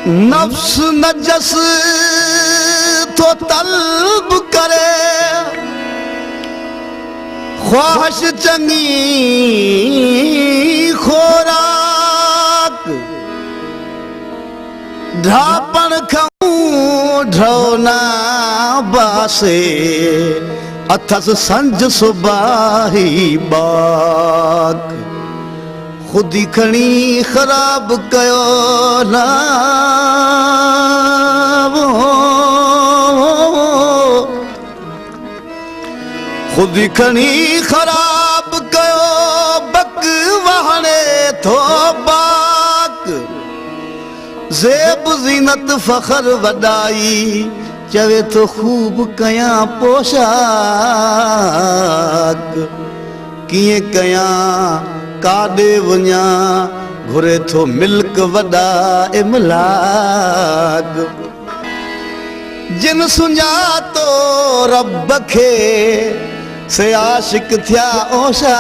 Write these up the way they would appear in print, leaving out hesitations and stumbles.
नफ्स नजस तो तलब करे ख्वाहिश चंगी खोराक ढापण खाऊं ढोना बासे अथस संज सुबाही बाक खुदी खणी खराब कयो ना खुदी खणी खराब कयो बक वहणे थो बाक ज़ेब ज़ीनत फ़ख्र वॾाई चवे तो खूब कया पोशाक किए कया काॾे वञा घुरे थो मिल्क वॾा इमलाक जिन सुञातो रब खे से आशिक थिया ओशाक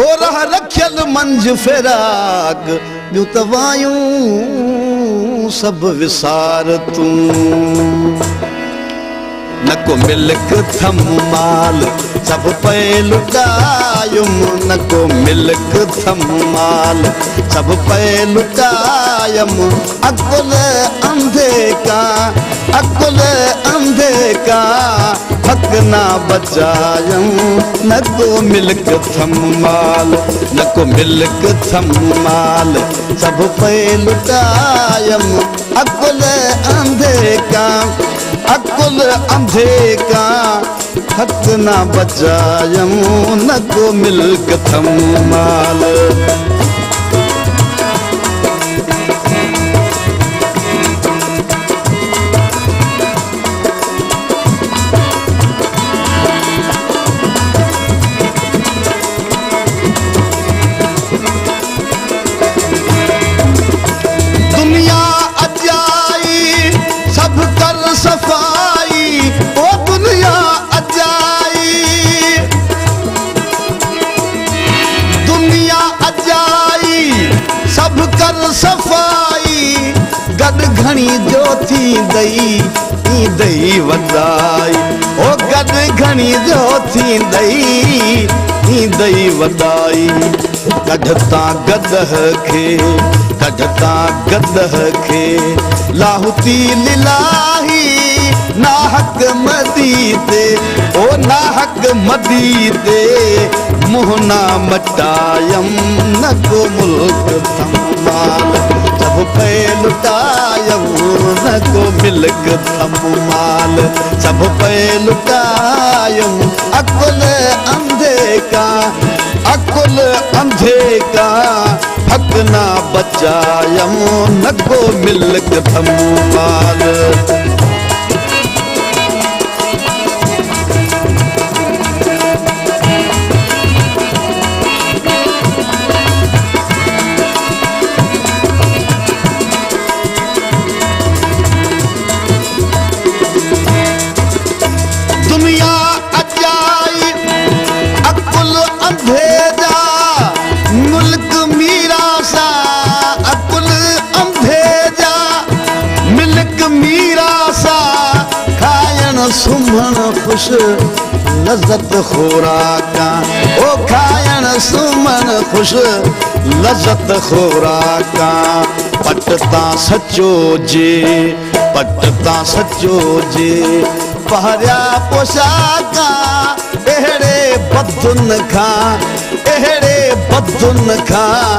ओ रह रखियल मंझ फेराक ॿियूं तवायूं सभु विसार तूं न को मिल्क थम माल सब पे लुटायुम न को मिल्क थम माल सब पे लुटायम अकुल अंधे का हक ना बचायम न को मिल्क थम माल न को मिल्क थम माल सब पे लुटायम अकुल अंधे का हक ना बचायम न को मिल्क थम माल दुनिया अजाई सब कर सफाई ओ दुनिया अजाई सब कर सफाई गड घणी जो थी दई वदाई ओ गड घणी जो थी दई वदाई कढता गदह खे लाहुती लिलाही नाहक मदीते ओ नाहक मदीते मुहना मटायम न को मुल्क थमाल सब पे लुटायम न को मिल्क थमाल सब पे लुटायम अकुल अंधे का हक ना बचायम न को मिल्क थमाल दुनिया अजाई अकुल अंधे जा मुल्क मीरासा अकुल अंधे जा मिल्क मीरासा खायण सुम्हण खुश लज़्ज़त खुराका ओ खायण सुम्हण खुश लज़्ज़त खुराका पटता सचो जे पहरिया पोशाका एहड़े बदुन खां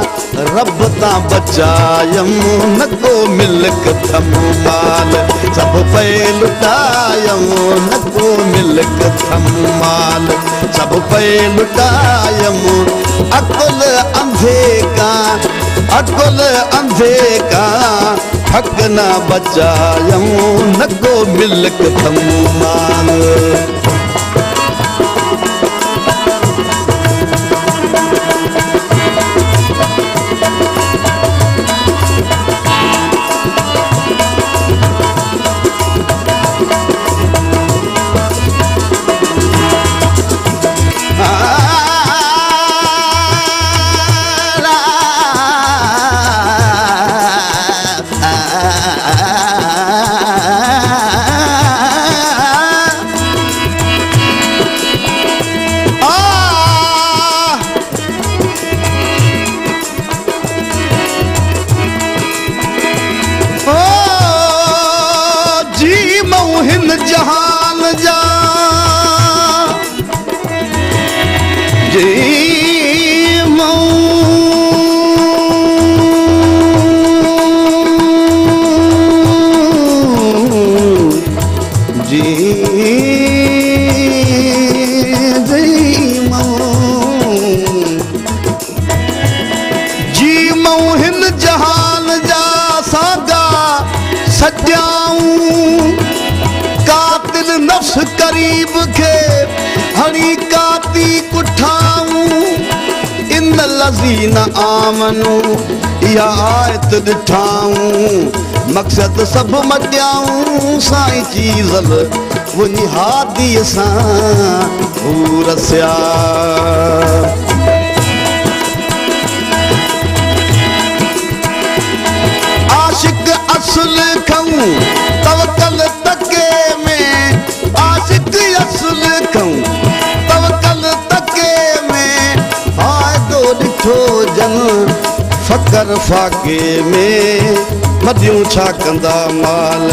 रब ता बचायम न को मिल्क थमाल सब पे लुटायम न को मिल्क थमाल सब पे लुटायम अकुल अंधे का हक ना बचायम न को मिल्क थमाल सजाऊं कातिल नफ्स करीब के हणी काती कुठाऊं इन लज़ीन आमनू या आयत ॾिठाऊं मक़सद सब मटियाऊं साईं चीज़ल वञी हादीअ सां हू रसिया आशिक असुल खऊं तवकल तके में आशिक असुल खऊं तवकल तके में आयदो ॾिठो जन फ़क़र फाके में मदियूं छा कंदा माल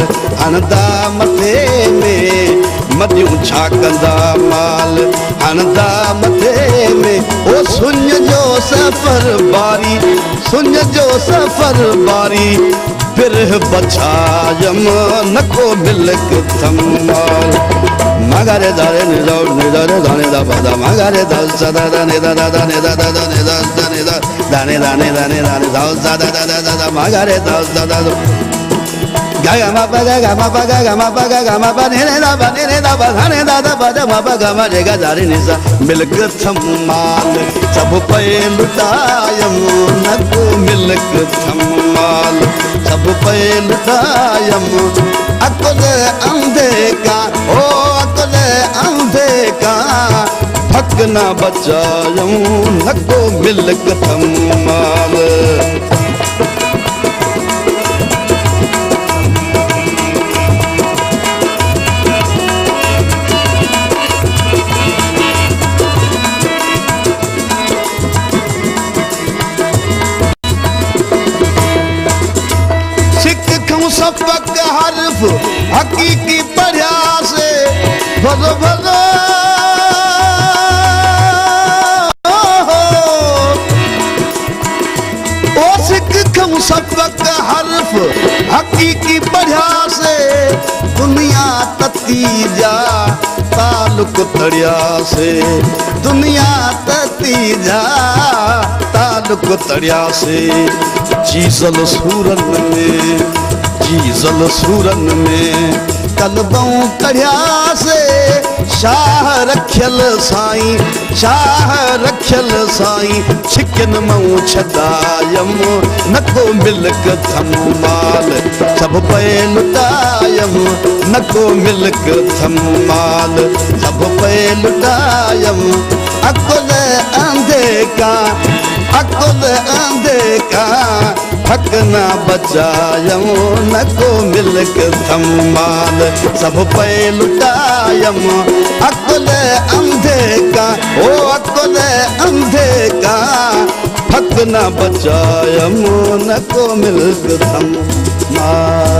हणंदा मथे में मदियूं छा कंदा माल हणंदा मथे में ओ सुञ जो सफ़र बारी सुञ जो सफ़र बारी बिरह बछायम नको मिलक थमाल मगरे दारे निदारे दाने दा बादा मगरे दा सदा दाने दा दा दाने दा दा दाने दा दाने दा दाने दाने दाने दाने दा सदा दा दा दा मगरे दा सदा गा मा पा गा मा पा गा मा पा गा मा पा ने दा बा ने दा बा धाने दा दा बा मा पा गा मा रे गा दारे नि सा मिलक थमाल सब पे लुटायम नको मिलक थमाल सब पे लुटायम अकुल अंधे का ओ अकुल अंधे का हक ना बचायूं नको मिलक थमाल सबक हर्फ हकीकी पढ़िया से भलो भलो ओ सिख खऊं सबक हर्फ हकीकी पढ़िया से दुनिया तती जा तालुक तड़िया से दुनिया तती जा तालुक तड़िया से चीज़ल सूरन में चीज़ल सूरन में कलबों कढ़िया से शाह रखियल साईं छिकन मऊं छदायम नको मिलक थमाल सब पे लुटायम नको मिलक थमाल सब पे लुटायम अकुल अंधे का अकुल अंधे का हक ना बचायूं नको मिलक थमाल सब पे लुटायम अकुल अंधे का ओ अकुल अंधे का हक ना बचायूं नको मिलक थमाल